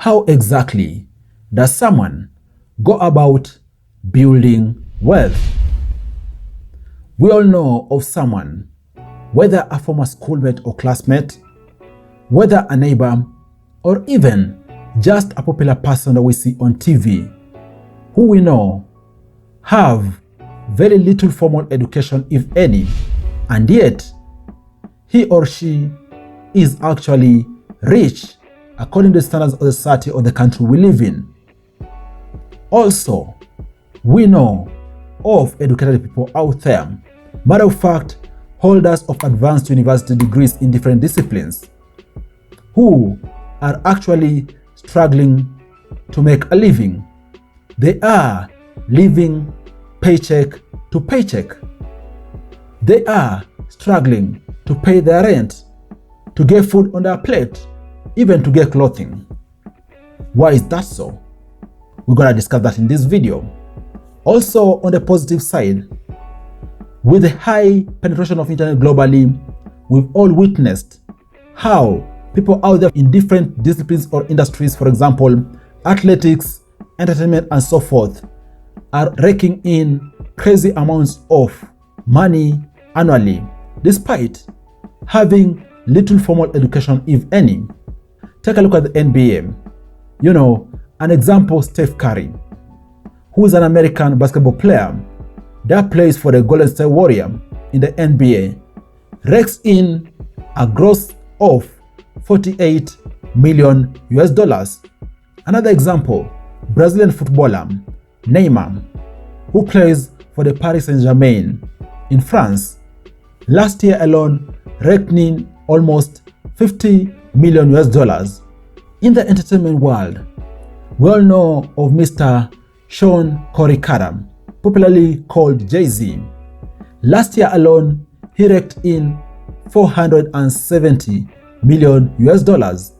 How exactly does someone go about building wealth? We all know of someone, whether a former schoolmate or classmate, whether a neighbor, or even just a popular person that we see on TV, who we know have very little formal education, if any, and yet he or she is actually rich according to the standards of the society or the country we live in. Also, we know of educated people out there, matter of fact, holders of advanced university degrees in different disciplines, who are actually struggling to make a living. They are living paycheck to paycheck. They are struggling to pay their rent, to get food on their plate, even to get clothing. Why is that so? We're gonna discuss that in this video. Also, on the positive side, with the high penetration of internet globally, we've all witnessed how people out there in different disciplines or industries, for example, athletics, entertainment, and so forth, are raking in crazy amounts of money annually, despite having little formal education, if any. Take a look at the NBA. You know, an example, Steph Curry, who is an American basketball player that plays for the Golden State Warriors in the NBA, rakes in a gross of 48 million US dollars. Another example, Brazilian footballer Neymar, who plays for the Paris Saint-Germain in France, last year alone raked in almost 50 million US dollars. In the entertainment world, we all know of Mr. Sean Corey Carter, popularly called Jay-Z. Last year alone, he raked in 470 million US dollars.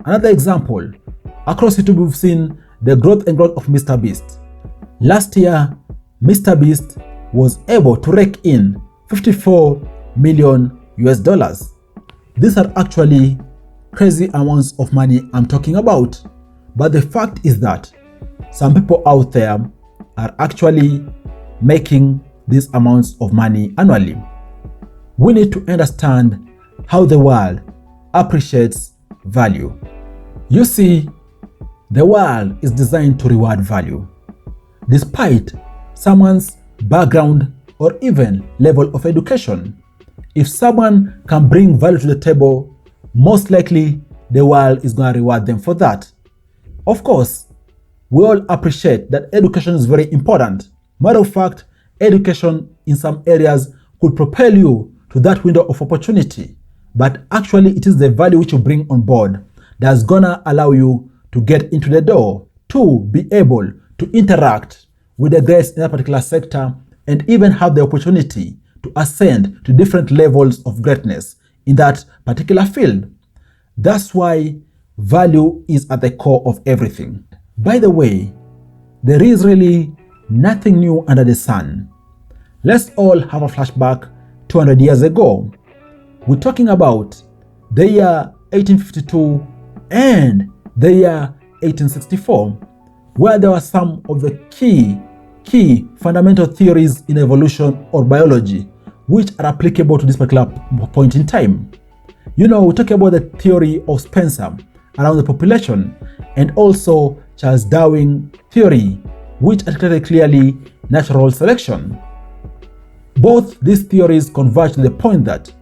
Another example, across YouTube we've seen the growth of Mr. Beast. Last year, Mr. Beast was able to rake in 54 million US dollars. These are actually crazy amounts of money I'm talking about. But the fact is that some people out there are actually making these amounts of money annually. We need to understand how the world appreciates value. You see, the world is designed to reward value, despite someone's background or even level of education. If someone can bring value to the table, most likely the world is going to reward them for that. Of course, we all appreciate that education is very important. Matter of fact, education in some areas could propel you to that window of opportunity. But actually, it is the value which you bring on board that's gonna allow you to get into the door, to be able to interact with the greats in that particular sector and even have the opportunity to ascend to different levels of greatness in that particular field. That's why value is at the core of everything. By the way, there is really nothing new under the sun. Let's all have a flashback 200 years ago. We're talking about the year 1852 and the year 1864, where there were some of the key fundamental theories in evolution or biology which are applicable to this particular point in time. You know, we talk about the theory of Spencer around the population and also Charles Darwin theory, which articulated clearly natural selection. Both these theories converge to the point that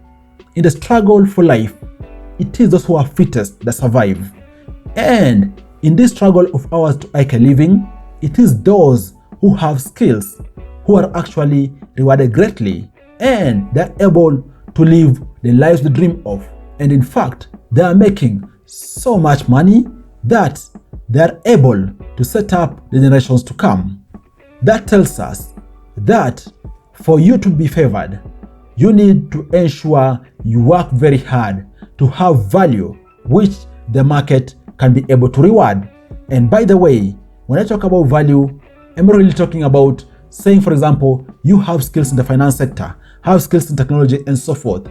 in the struggle for life, it is those who are fittest that survive. And in this struggle of ours to make a living, it is those who have skills who are actually rewarded greatly, and they're able to live the lives they dream of. And in fact, they are making so much money that they are able to set up the generations to come. That tells us that for you to be favored, you need to ensure you work very hard to have value which the market can be able to reward. And by the way, when I talk about value, I'm not really talking about saying, for example, you have skills in the finance sector, have skills in technology and so forth.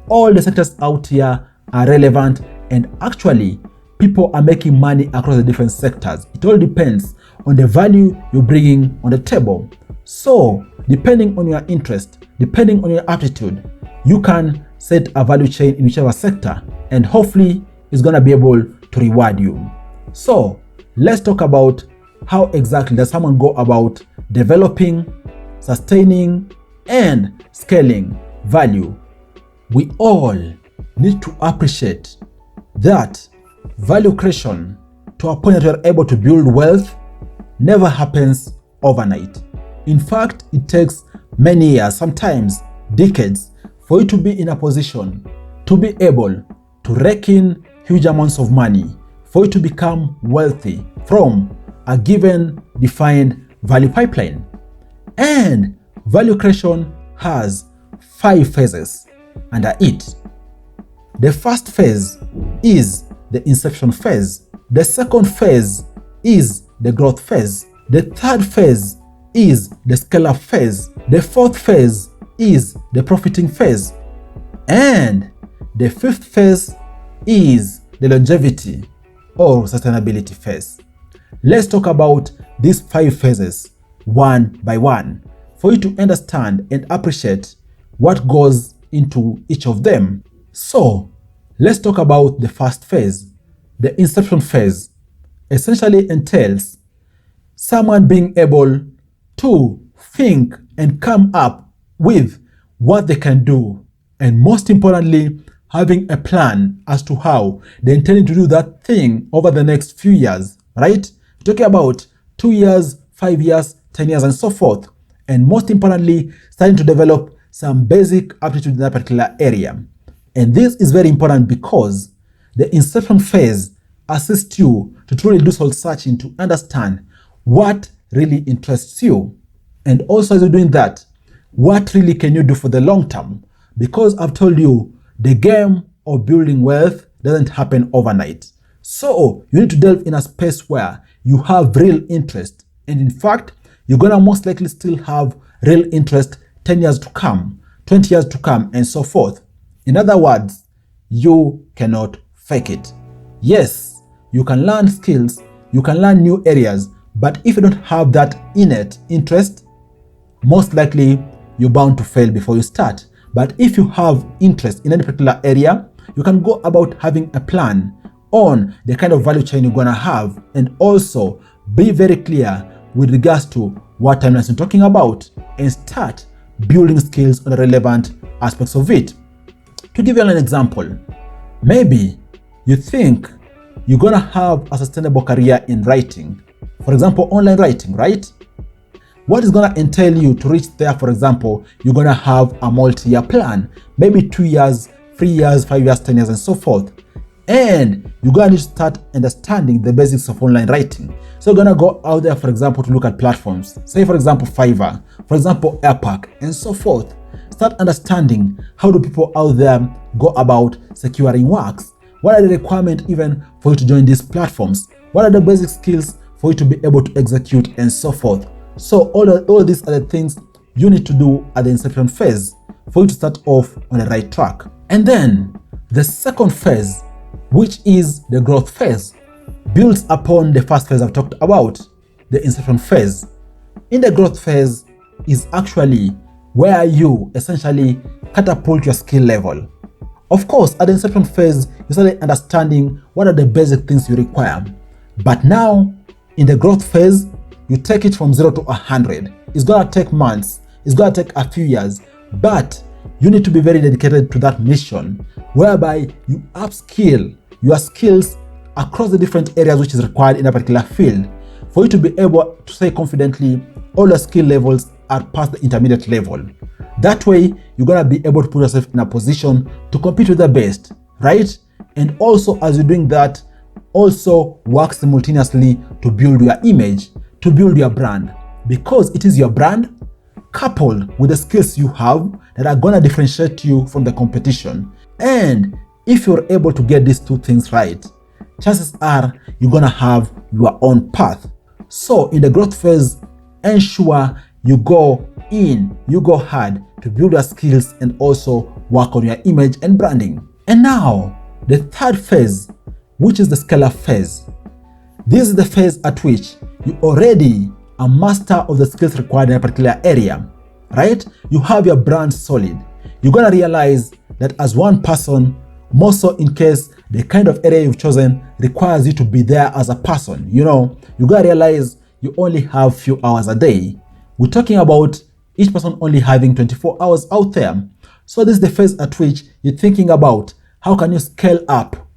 All the sectors out here are relevant, and actually people are making money across the different sectors. It all depends on the value you're bringing on the table. So, depending on your interest, depending on your aptitude, you can set a value chain in whichever sector, and hopefully it's going to be able to reward you. So, let's talk about how exactly does someone go about developing, sustaining, and scaling value. We all need to appreciate that value creation to a point that you're able to build wealth never happens overnight. In fact, it takes many years, sometimes decades, for you to be in a position to be able to rake in huge amounts of money, for you to become wealthy from a given defined value pipeline. And value creation has 5 phases under it. The first phase is the inception phase. The second phase is the growth phase. The third phase is the scale-up phase. The fourth phase is the profiting phase. And the fifth phase is the longevity or sustainability phase. Let's talk about these 5 phases one by one for you to understand and appreciate what goes into each of them. So, let's talk about the first phase. The inception phase essentially entails someone being able to think and come up with what they can do, and most importantly, having a plan as to how they intend to do that thing over the next few years, right? Talking about 2 years, 5 years, 10 years, and so forth. And most importantly, starting to develop some basic aptitude in that particular area. And this is very important because the inception phase assists you to truly do soul searching to understand what really interests you. And also as you're doing that, what really can you do for the long term? Because I've told you, the game of building wealth doesn't happen overnight. So you need to delve in a space where you have real interest. And in fact, you're gonna most likely still have real interest 10 years to come, 20 years to come, and so forth. In other words, you cannot fake it. Yes, you can learn skills, you can learn new areas, but if you don't have that innate interest, most likely you're bound to fail before you start. But if you have interest in any particular area, you can go about having a plan on the kind of value chain you're gonna have, and also be very clear with regards to what timelines you're talking about, and start building skills on the relevant aspects of it. To give you an example, maybe you think you're gonna have a sustainable career in writing, for example, online writing, right? What is gonna entail you to reach there? For example, you're gonna have a multi-year plan, maybe 2 years, 3 years, 5 years, 10 years, and so forth. And you're gonna need to start understanding the basics of online writing. So you're gonna go out there, for example, to look at platforms. Say, for example, Fiverr, for example, Airpack, and so forth. Start understanding how do people out there go about securing works. What are the requirements even for you to join these platforms? What are the basic skills for you to be able to execute, and so forth? So all these are the things you need to do at the inception phase for you to start off on the right track. And then the second phase, which is the growth phase, builds upon the first phase I've talked about, the inception phase. In the growth phase is actually where you essentially catapult your skill level. Of course, at the inception phase, you start understanding what are the basic things you require. But now, in the growth phase, you take it from 0 to 100. It's gonna take months, it's gonna take a few years, but you need to be very dedicated to that mission, whereby you upskill your skills across the different areas which is required in a particular field, for you to be able to say confidently all your skill levels are past the intermediate level. That way, you're gonna be able to put yourself in a position to compete with the best, right? And also, as you're doing that, also work simultaneously to build your image, to build your brand, because it is your brand coupled with the skills you have that are gonna differentiate you from the competition. And if you're able to get these two things right, chances are you're gonna have your own path. So in the growth phase, ensure you go hard to build your skills and also work on your image and branding. And now, the third phase which is the scale-up phase. This is the phase at which you already a master of the skills required in a particular area, right? You have your brand solid. You're gonna realize that as one person, more so in case the kind of area you've chosen requires you to be there as a person. You gotta realize you only have few hours a day. We're talking about each person only having 24 hours out there. So this is the phase at which you're thinking about how can you scale up,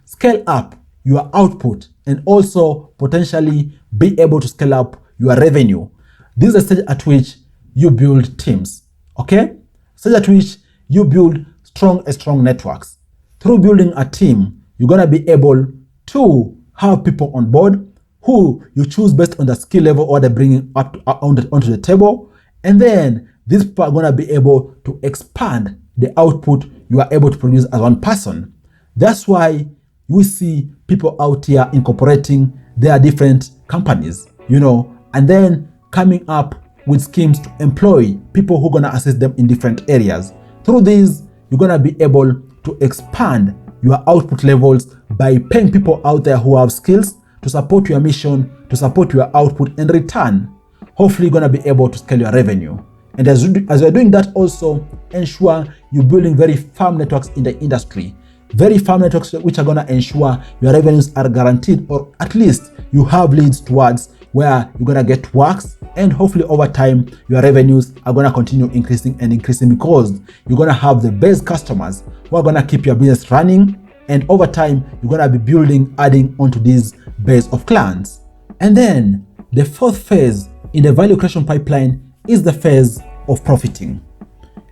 scale up your output and also potentially be able to scale up your revenue. This is the stage at which you build teams, okay? Stage at which you build strong networks. Through building a team, you're gonna be able to have people on board who you choose based on the skill level or they're bringing up onto the table. And then these people are gonna be able to expand the output you are able to produce as one person. That's why we see people out here incorporating their different companies, and then coming up with schemes to employ people who are gonna assist them in different areas. Through this, you're gonna be able to expand your output levels by paying people out there who have skills to support your mission, to support your output. In return, hopefully you're gonna be able to scale your revenue. And as you're doing that, also ensure you're building very firm networks in the industry. Very firm networks which are gonna ensure your revenues are guaranteed, or at least you have leads towards where you're gonna get works, and hopefully over time your revenues are gonna continue increasing because you're gonna have the best customers who are gonna keep your business running, and over time you're gonna be adding onto this base of clients. And then the fourth phase in the value creation pipeline is the phase of profiting.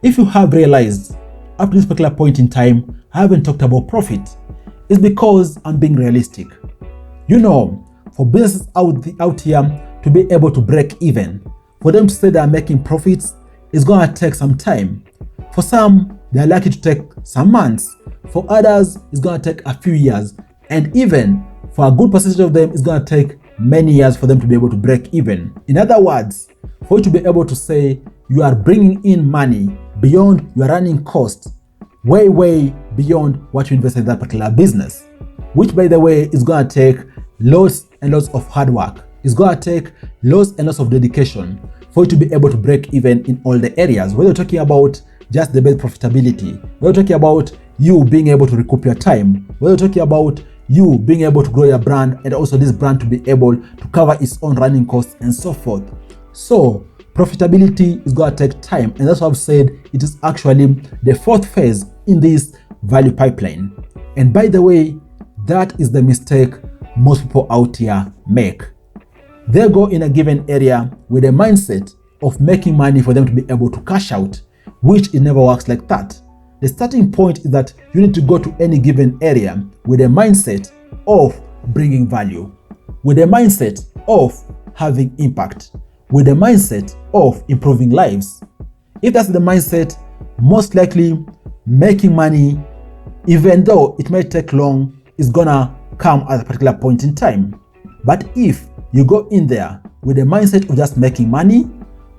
If you have realized up to this particular point in time I haven't talked about profit, it's because I'm being realistic. For businesses out here to be able to break even, for them to say they are making profits, it's gonna take some time. For some, they are likely to take some months. For others, it's gonna take a few years. And even for a good percentage of them, it's gonna take many years for them to be able to break even. In other words, for you to be able to say you are bringing in money beyond your running costs, way beyond what you invested in that particular business, which by the way is gonna take lots and lots of hard work. It's gonna take lots and lots of dedication for you to be able to break even in all the areas. Whether you're talking about just the base profitability, whether you're talking about you being able to recoup your time, whether you're talking about you being able to grow your brand and also this brand to be able to cover its own running costs and so forth. So profitability is gonna take time, and that's why I've said it is actually the fourth phase in this value pipeline. And by the way, that is the mistake most people out here make. They go in a given area with a mindset of making money for them to be able to cash out, which it never works like that. The starting point is that you need to go to any given area with a mindset of bringing value, with a mindset of having impact, with a mindset of improving lives. If that's the mindset, most likely making money, even though it may take long, is gonna come at a particular point in time. But if you go in there with a mindset of just making money,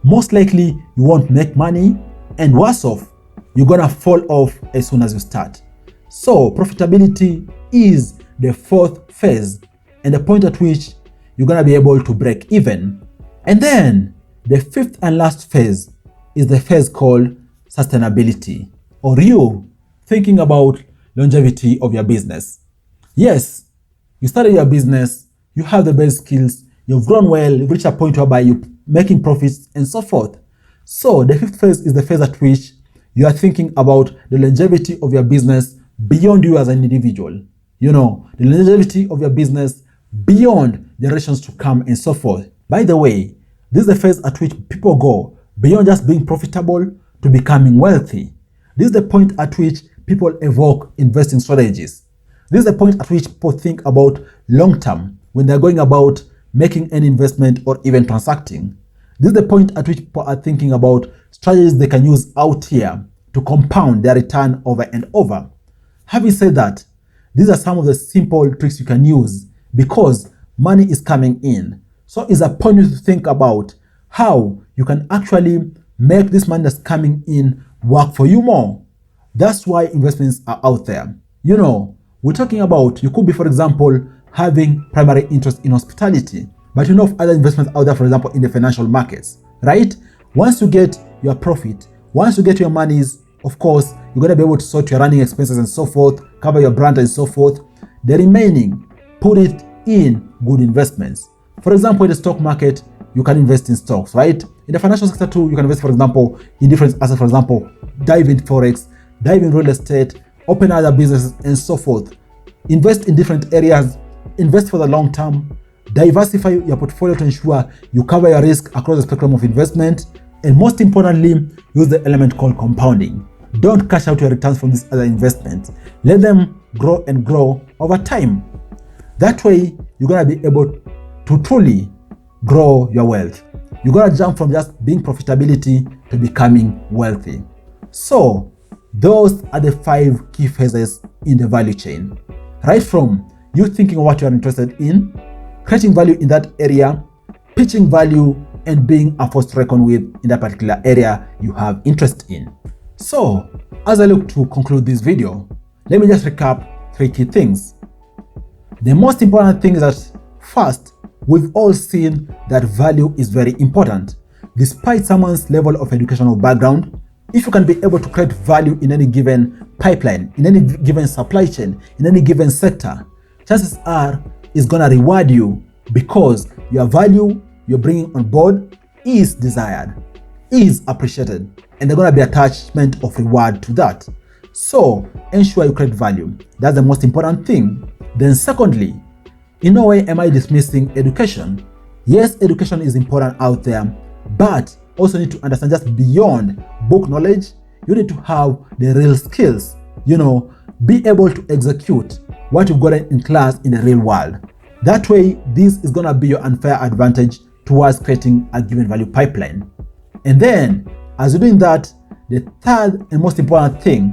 most likely you won't make money, and worse off, you're gonna fall off as soon as you start. So profitability is the fourth phase and the point at which you're gonna be able to break even. And then the fifth and last phase is the phase called sustainability, or you thinking about longevity of your business. Yes, you started your business, you have the best skills, you've grown well, you've reached a point whereby you're making profits and so forth. So the fifth phase is the phase at which you are thinking about the longevity of your business beyond you as an individual. The longevity of your business beyond generations to come and so forth. By the way, this is the phase at which people go beyond just being profitable to becoming wealthy. This is the point at which people evoke investing strategies. This is the point at which people think about long term when they're going about making an investment or even transacting. This is the point at which people are thinking about strategies they can use out here to compound their return over and over. Having said that, these are some of the simple tricks you can use because money is coming in. So it's upon you to think about how you can actually make this money that's coming in work for you more. That's why investments are out there. We're talking about, you could be, for example, having primary interest in hospitality, but you know of other investments out there, for example, in the financial markets, right? Once you get your profit, once you get your monies, of course, you're going to be able to sort your running expenses and so forth, cover your brand and so forth. The remaining, put it in good investments. For example, in the stock market, you can invest in stocks, right? In the financial sector too, you can invest, for example, in different assets, for example, dive in Forex, dive in real estate, open other businesses and so forth. Invest in different areas, invest for the long term, diversify your portfolio to ensure you cover your risk across the spectrum of investment, and most importantly, use the element called compounding. Don't cash out your returns from these other investments. Let them grow and grow over time. That way, you're going to be able to truly grow your wealth. You're going to jump from just being profitability to becoming wealthy. So, those are the 5 key phases in the value chain. Right from you thinking of what you are interested in, creating value in that area, pitching value, and being a force to reckon with in that particular area you have interest in. So, as I look to conclude this video, let me just recap 3 key things. The most important thing is that first, we've all seen that value is very important. Despite someone's level of educational background, if you can be able to create value in any given pipeline, in any given supply chain, in any given sector, chances are it's going to reward you because your value you're bringing on board is desired, is appreciated, and there's going to be attachment of reward to that. So ensure you create value. That's the most important thing. Then secondly, in no way am I dismissing education. Yes, education is important out there, but also need to understand just beyond book knowledge, you need to have the real skills, be able to execute what you've got in class in the real world. That way, this is going to be your unfair advantage towards creating a given value pipeline. And then, as you're doing that, the third and most important thing,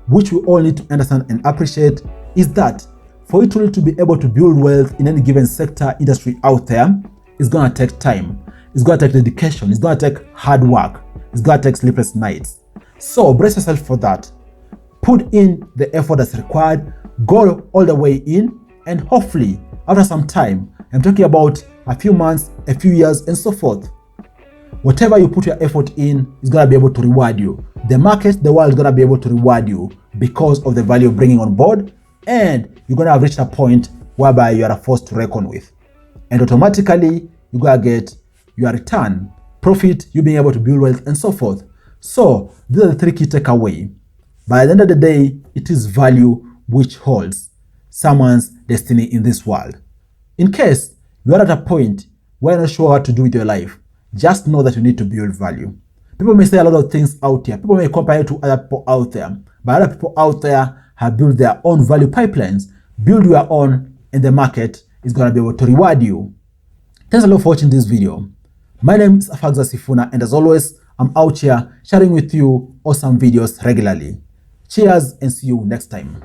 which we all need to understand and appreciate, is that for you truly to be able to build wealth in any given sector, industry out there, it's going to take time. It's going to take dedication. It's going to take hard work. It's going to take sleepless nights. So brace yourself for that. Put in the effort that's required. Go all the way in, and hopefully, after some time, I'm talking about a few months, a few years, and so forth, whatever you put your effort in is going to be able to reward you. The market, the world is going to be able to reward you because of the value of bringing on board, and you're going to have reached a point whereby you are a force to reckon with. And automatically, you're going to get your return, profit, you being able to build wealth, and so forth. So, these are the 3 key takeaways. By the end of the day, it is value which holds someone's destiny in this world. In case you are at a point where you're not sure what to do with your life, just know that you need to build value. People may say a lot of things out here. People may compare you to other people out there. But other people out there have built their own value pipelines. Build your own, and the market is going to be able to reward you. Thanks a lot for watching this video. My name is Afagza Sifuna, and as always, I'm out here sharing with you awesome videos regularly. Cheers and see you next time.